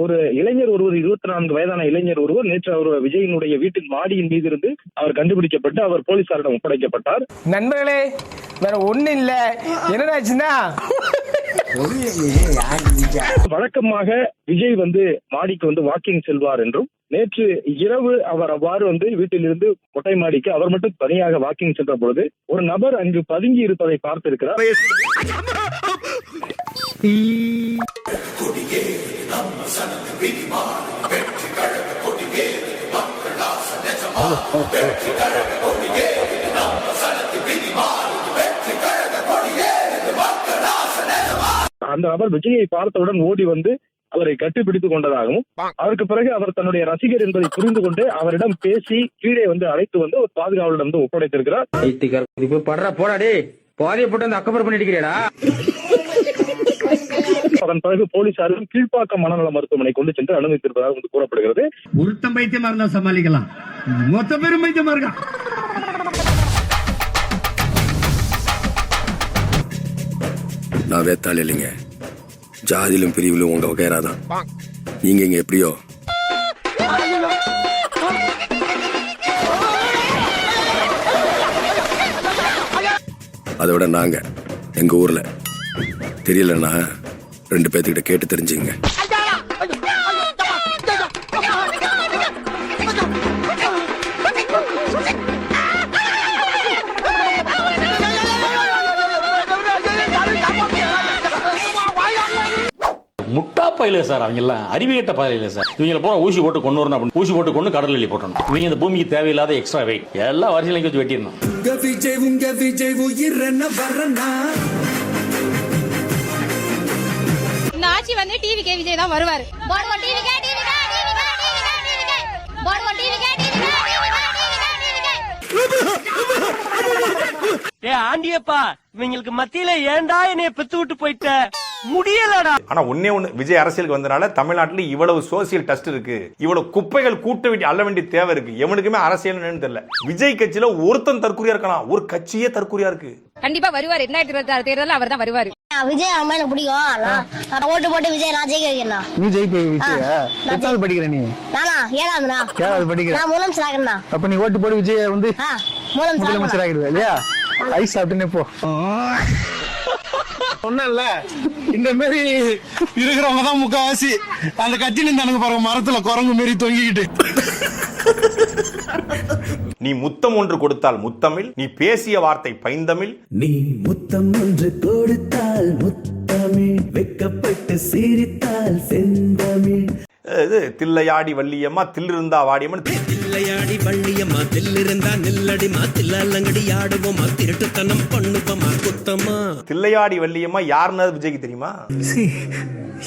ஒரு இளைஞர் ஒருவர் 24 வயதான இளைஞர் ஒருவர் நேற்று அவர் விஜயினுடைய வீட்டின் மாடியின் மீது இருந்து அவர் கண்டுபிடிக்கப்பட்டு அவர் போலீசாரிடம் ஒப்படைக்கப்பட்டார். நண்பர்களே வேற ஒண்ணு இல்ல, என்னடாச்சுன்னா வழக்கமாக விஜய் மாடிக்கு வாக்கிங் செல்வார் என்றும் நேற்று இரவு அவர் அவ்வாறு வீட்டிலிருந்து மொட்டை மாடிக்கு அவர் மட்டும் தனியாக வாக்கிங் சென்ற பொழுது ஒரு நபர் அங்கு பதுங்கி இருப்பதை பார்த்திருக்கிறார். அந்த நபர் விஜயை பார்த்தவுடன் ஓடி அவரை கட்டிப்பிடித்துக் கொண்டதாகவும் அதற்கு பிறகு அவர் தன்னுடைய ரசிகர் என்பதை புரிந்து கொண்டு அவரிடம் பேசி கீழே அழைத்து ஒரு பாதுகாவலரிடம் ஒப்படைத்திருக்கிறார். அதன் பிறகு போலீசாரும் கீழ்ப்பாக்கம் மனநல மருத்துவமனை கொண்டு சென்று அனுமதித்திருப்பதாக கூறப்படுகிறது. ஒருத்தம் பைத்தியமா இருந்தா சமாளிக்கலாம், மொத்த பேரும் பைத்தியமா இருக்கா? நான் வேத்தாள் இல்லைங்க, ஜாதியிலும் பிரிவிலும் உங்க வகையறாதான். நீங்க இங்க எப்படியோ அதை விட நாங்க எங்க ஊர்ல தெரியலன்னா 2 பேர்த்துக்கிட்ட கேட்டு தெரிஞ்சுங்க. முட்டா பயில சார், அவங்க எல்லாம் அறிவியட்ட பயில சார். இவங்க போன ஊசி போட்டு கொண்டு வரணும் அப்படின்னு ஊசி போட்டு கொண்டு கடல் வெளியே போட்டணும். இவங்க இந்த பூமிக்கு தேவையில்லாத எக்ஸ்ட்ரா வெயிட் எல்லா வரிசையிலும் வச்சு வெட்டிடணும். இந்த ஆட்சி டிவிகே விஜய் தான் வருவாரு. ஆண்டியப்பா இவங்களுக்கு மத்தியில ஏண்டா என்னைய பெத்து விட்டு போயிட்ட முடியலடா. ஆனா ஒண்ணே ஒண்ணு, விஜய் அரசியலுக்கு வந்தனால தமிழ்நாட்டுல இவ்வளவு சோசியல் டஸ்ட் இருக்கு, இவ்வளவு குப்பைகள் கூட்ட வேண்டிய அள்ள வேண்டிய தேவை இருக்கு. எவனுக்குமே அரசியல் தெரியல. விஜய் கட்சியில ஒருத்தன் தற்கொலையா இருக்கலாம், ஒரு கட்சியே தற்கொலையா இருக்கு. கண்டிப்பா வருவாரு. 2026 தேர்தல் அவர் தான் வருவாரு. விஜய் அம்மா எனக்கு பிடிக்கும். நான் ஓட்டு போட்டு விஜய் நான் ஜெயிக்க வைக்கிறேன். நீ ஜெயிப்ப விஜய்? எத்தனை படிக்கிற நீ? நானா 7வது படிக்கிறேன். நான் முதலமைச்சர் ஆகிறேன். அப்ப நீ ஓட்டு போட்டு விஜய் முதலமைச்சர் ஆகிடுவா இல்லையா? ஐஸ் சாப்பிட்டுனே போ. சொன்னல இந்த மாதிரி இருக்கிறவங்க தான் முக்காவாசி அந்த கட்சி நின்று பாருங்க, மரத்துல குரங்கு மாரி தொங்கிக்கிட்டு. நீ முத்தம் ஒன்று கொடுத்தால் முத்தமிழ், நீ பேசிய வார்த்தை பைந்தமிழ். நீ முத்தம் ஒன்று கொடுத்தால் முத்தமிழ், வெக்கப்பட்டு சிரித்தால் செந்தமிழ். தில்லையாடி வள்ளியம்மா தில்லிருந்தா வாடியம்மன். தில்லையாடி வள்ளியம்மா தில்லிருந்தா நில்லடிமா, தில்லாலங்கடி ஆடுவோமா, திருட்டுத்தனம் பண்ணுவோமா, குத்தமா. தில்லையாடி வள்ளியம்மா யாருன்னு விஜய்க்கு தெரியுமா?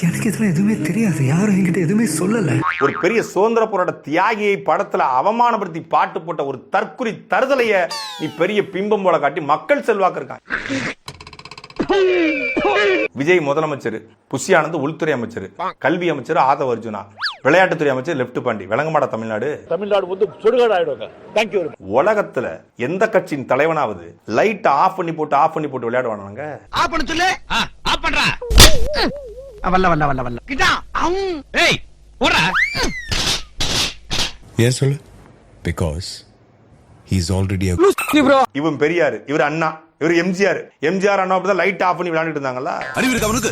எனக்கு இதெல்லாம் எதுவுமே தெரியாது, யாரும் என்கிட்ட எதுவுமே சொல்லல. ஒரு பெரிய சுதந்திர போராட்ட தியாகியை படத்துல அவமானப்படுத்தி பாட்டு போட்ட ஒரு தற்குறி தருதலைய நீ பெரிய பிம்பம் போல காட்டி மக்கள் செல்வாக்கு இருக்காங்க. விஜய் முதலமைச்சர், புஷி ஆனந்த் உள்துறை அமைச்சர், கல்வி அமைச்சர் ஆதவ அர்ஜுனா, விளையாட்டுத்துறை அமைச்சர் லெப்ட் பாண்டி. விளங்கமாடா தமிழ்நாடு சுடுகாடு ஆயிடுவாங்க. தேங்க்யூ. உலகத்துல எந்த கட்சியின் தலைவனாவது லைட் ஆஃப் பண்ணி போட்டு விளையாடுவானாங்க? ஆஃப் பண்ண சொல்லு. ஆஃப் பண்றா. வல்ல கிட்டா. ஏய் போடா. ஏன் சொல்லு? because he is already a இவன் பெரியார், இவர் அண்ணா, இவர் எம்ஜிஆர். எம்ஜிஆர் அண்ணா அப்பதான் லைட் ஆஃப் பண்ணி விளையாண்டுட்டு இருந்தாங்கல்ல. அறிவு இருக்கு அவனுக்கு,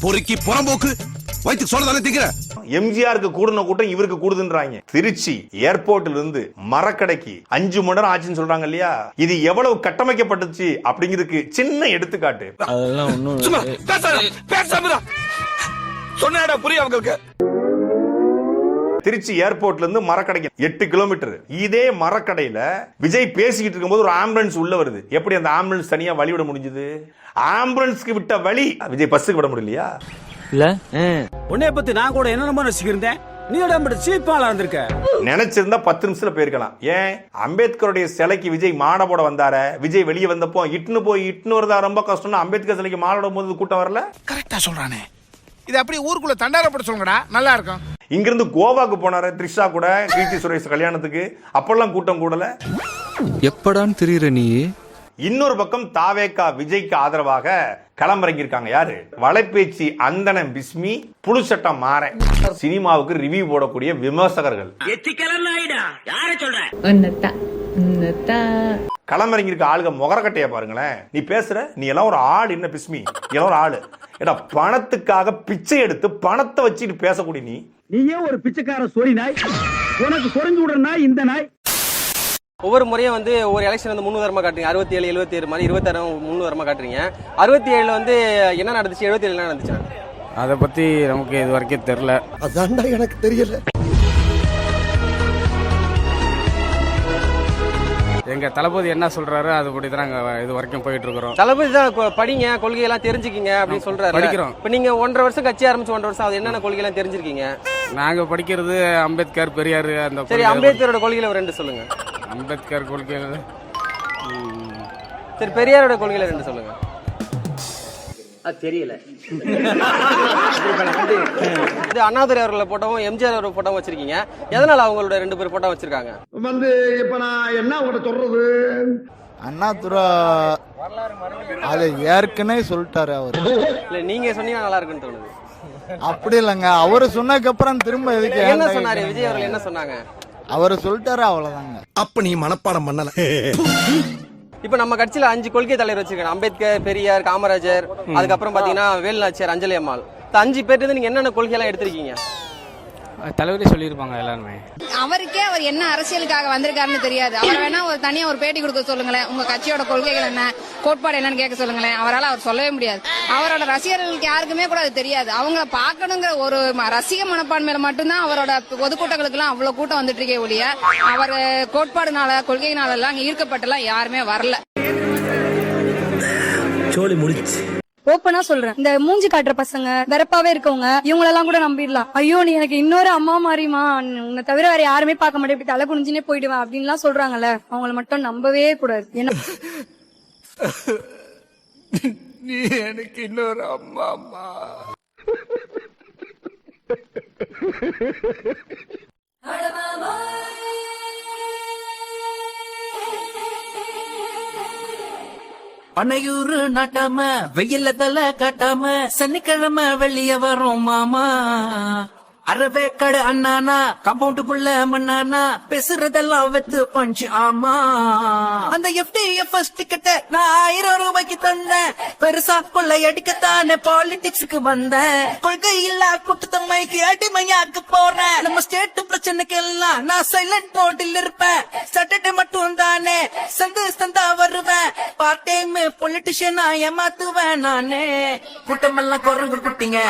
பொறுக்கி புறம்போக்கு வயிற்றுக்கு சொல்றதானே திங்கிற. எம்ஜிஆருக்கு கூடுன கூட்டம் இவருக்கு கூடுதுன்றாங்க. திருச்சி ஏர்போர்ட்ல இருந்து மரக்கடைக்கு 5 மணி நேரம் ஆச்சுன்னு சொல்றாங்க இல்லையா? இது எவ்வளவு கட்டமைக்கப்பட்டுச்சு அப்படிங்கிறதுக்கு சின்ன எடுத்துக்காட்டு. அதெல்லாம் ஒண்ணும் சொன்னடா புரிய அவங்களுக்கு. திருச்சி ஏர்போர்ட்ல இருந்து மரக்கடைக்கு 8 கிலோமீட்டர். இதே மரக்கடையில விஜய் பேசிக்கிட்டு இருக்கும்போது ஒரு ஆம்புலன்ஸ் உள்ள வருது. எப்படி அந்த ஆம்புலன்ஸ் தனியா வழி விட முடிஞ்சது? ஆம்புலன்ஸ்க்கு விட்ட வழி விஜய் பஸ்ஸுக்கு விட முடியலையா? இல்ல உன்னைய பத்தி நான் கூட என்ன ரசிக்கிறேன். நீ சீப்பாளா இருந்திருக்க. நினைச்சிருந்தா 10 நிமிஷத்துல போயிருக்கலாம். ஏன் அம்பேத்கருடைய சிலைக்கு விஜய் மாலை போட வந்தார, விஜய் வெளியே வந்தப்போ இட்டுன்னு வரதா ரொம்ப கஷ்டம்னு அம்பேத்கர் சிலைக்கு மாலை போடும் போது கூட்டம் வரல. கரெக்டா சொல்றானே. இது அப்படியே ஊருக்குள்ள தண்டாரப்பட சொல்லுங்கடா, நல்லா இருக்கும். இங்கிருந்து கோவாக்கு போனாரு த்ரிஷா கூட, கீர்த்தி சுரேஷ் கல்யாணத்துக்கு. அப்பெல்லாம் கூட்டம் கூடல. எப்படான்னு தெரியுற நீ. இன்னொரு பக்கம் தாவேகா விஜய்க்கு ஆதரவாக களமிறங்கியிருக்காங்க. யாரு? வலைபேச்சு அந்தனம் பிஸ்மி, புழுச்சட்டம் மாறன். சினிமாவுக்கு ரிவ்யூ போடக்கூடிய விமர்சகர்கள் களமிறங்கியிருக்க ஆளுங்க முகரக்கட்டைய பாருங்களேன். நீ பேசுற, நீ எல்லாம் ஒரு ஆள், என்ன பிஸ்மி, எல்லாம் ஒரு ஆளு. ஏடா பணத்துக்காக பிச்சை எடுத்து பணத்தை வச்சுட்டு பேசக்கூடிய நீயே ஒரு பிச்சைக்கார சொறி நாய், உனக்கு சொரிஞ்சு விடுற நாய் இந்த நாய். ஒவ்வொரு முறையும் வந்து ஒவ்வொரு எலெக்ஷன் வந்து முன்னுதாரணமா காட்டுறீங்க. 67, 77 மாதிரி 26 முன்னுதாரணமா காட்டுறீங்க. 67 வந்து என்ன நடந்துச்சு, 77 என்ன நடந்துச்சு? அதை பத்தி நமக்கு இது வரைக்கும் தெரியல. அதான்டா எனக்கு தெரியல. எங்க தளபதி என்ன சொல்றாரு அதுபடி தான் நாங்க இது வரைக்கும் போயிட்டு இருக்கிறோம். தளபதி தான் படிங்க, கொள்கையெல்லாம் தெரிஞ்சுக்கிங்க அப்படின்னு சொல்றாரு. படிக்கிறோம். இப்ப நீங்க 1.5 வருஷம் கட்சி ஆரம்பிச்சு 1.5 வருஷம் அது என்னென்ன கொள்கையெல்லாம் தெரிஞ்சிருக்கீங்க? நாங்க படிக்கிறது அம்பேத்கர், பெரியார். அந்த சரி, அம்பேத்கரோட கொள்கையில ஒரு 2 சொல்லுங்க. அம்பேத்கர் கொள்கையில சரி, பெரியாரோட கொள்கையில 2 சொல்லுங்க. தெரியல. இது அண்ணாதுரை அவர்களை போட்டோவும் எம்ஜிஆர் அவர்கள் போட்டோவும் வச்சிருக்கீங்க. எதனால அவங்களோட 2 பேர் போட்டோ வச்சிருக்காங்க? வந்து இப்ப நான் என்ன உங்கள்ட்ட சொல்றது, அண்ணாதுரை அதை ஏற்கனவே சொல்லிட்டாரு அவரு. இல்ல நீங்க சொன்னீங்கன்னா நல்லா இருக்குன்னு தோணுது. அப்படி இல்லைங்க, அவரு சொன்னதுக்கு அப்புறம் திரும்ப எதுக்கு என்ன சொன்னாரு விஜய் அவர்கள்? என்ன சொன்னாங்க? அவரு சொல்லிட்டாரு, அவ்வளவுதாங்க. அப்ப நீ மனப்பாடம் பண்ணல. இப்ப நம்ம கட்சியில 5 கொள்கை தலைவர் வச்சிருக்காங்க. அம்பேத்கர், பெரியார், காமராஜர், அதுக்கப்புறம் பாத்தீங்கன்னா வேலுநாச்சியார், அஞ்சலி அம்மாள். 5 பேர்ட்டு நீங்க என்னென்ன கொள்கை எல்லாம் எடுத்திருக்கீங்க? தலைவரே சொல்லியிருப்பாங்க எல்லாருமே. அவருக்கே அவர் என்ன அரசியலுக்காக வந்திருக்காருன்னு தெரியாது. அவர் வேணா ஒரு தனியா ஒரு பேட்டி கொடுக்க சொல்லுங்களேன். உங்க கட்சியோட கொள்கைகள் என்ன, கோட்பாடு என்னன்னு கேட்க சொல்லுங்களேன். அவரால் அவர் சொல்லவே முடியாது. அவரோட ரசிகர்களுக்கு யாருக்குமே கூட அது தெரியாது. அவங்க பாக்கணுங்கிற ஒரு ரசிக மனப்பான்மையில மட்டும்தான் அவரோட பொதுக்கூட்டங்களுக்கு எல்லாம் அவ்வளவு கூட்டம் வந்துட்டு இருக்கே ஒழிய அவர் கோட்பாடுனால கொள்கையினால எல்லாம் அங்க ஈர்க்கப்பட்டெல்லாம் யாருமே வரல. சோலி முடிச்சு ஓப்பனா சொல்றேன், இந்த மூஞ்சி காட்டுற பசங்க, வெறப்பாவே இருக்கவங்க, இவங்களெல்லாம் கூட நம்பிடலாம். ஐயோ நீ எனக்கு இன்னொரு அம்மா மாதிரிமா, உன்னை தவிர வேற யாருமே பார்க்க மாட்டேன், இப்படி தலை குனிஞ்சுனே போயிடுவேன் அப்படின்லாம் சொல்றாங்கல்ல, அவங்கள மட்டும் நம்பவே கூடாது. என்ன நீ எனக்கு இன்னொரு அம்மா. பனையூரு நாட்டாம வெயில்ல தலை காட்டாம சனிக்கிழமை வெளிய வரும் மாமா. அரவேக்காடு அண்ணானா கம்பவுண்டுக்குள்ள மண்ணானா பேசுறதெல்லாம் வெத்து பஞ்சு. ஆமா, அந்த FTFS டிக்கெட்டை நான் 1000 ரூபாய்க்கு தந்தேன். பெருசா கொள்ளை அடிக்கத்தானே பாலிடிக்ஸுக்கு வந்தேன். கொள்கை இல்ல கூட்டத்தம்மைக்கு அடிமையாக்கு போறேன். நம்ம ஸ்டேட் பிரச்சனைக்கு எல்லாம் நான் சைலண்ட் போர்டில் இருப்பேன். சாட்டர்டே மட்டும் தானே சந்தா வருவேன். பார்ட் டைம் பொலிட்டிஷியனா ஏமாத்துவேன் நானே. கூட்டமெல்லாம் குரங்கு குட்டிங்க,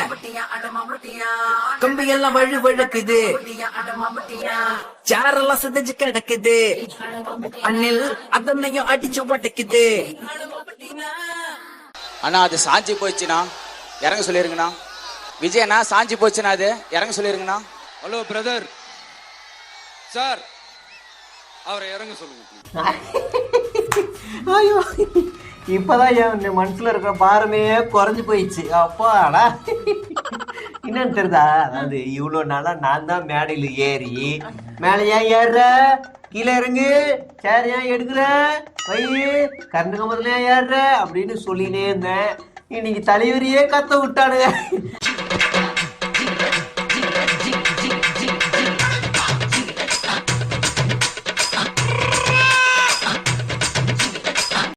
கம்பி எல்லாம் வழு வழக்குது, சேரெல்லாம் சிதைஞ்சு கிடக்குது, அண்ணில் அதனையும் அடிச்சு உடைக்குது. அண்ணா அது சாஞ்சி போச்சுண்ணா, இறங்க சொல்லிருங்கண்ணா. விஜயண்ணா சாஞ்சி போச்சுண்ணா, அது இறங்க சொல்லிருங்கண்ணா. ஹலோ பிரதர் சார், அவரை இறங்க சொல்லுங்க. ஐயோ, இப்பதான் என் மனசுல இருக்கிற பாரமே குறைஞ்சு போயிடுச்சு. அப்பாடா, என்னன்னு தெரியுதா? அதாவது இவ்வளவு நாளா நான் தான் மேடையில ஏறி, மேல ஏன் ஏறுற, கீழே இறங்கு, சேர் ஏன் எடுக்கிற, வயி கரண்டு கம்பத்துல ஏன் ஏறுற அப்படின்னு சொல்லினே இருந்தேன். இன்னைக்கு தலைவரியே கத்த விட்டானுங்க.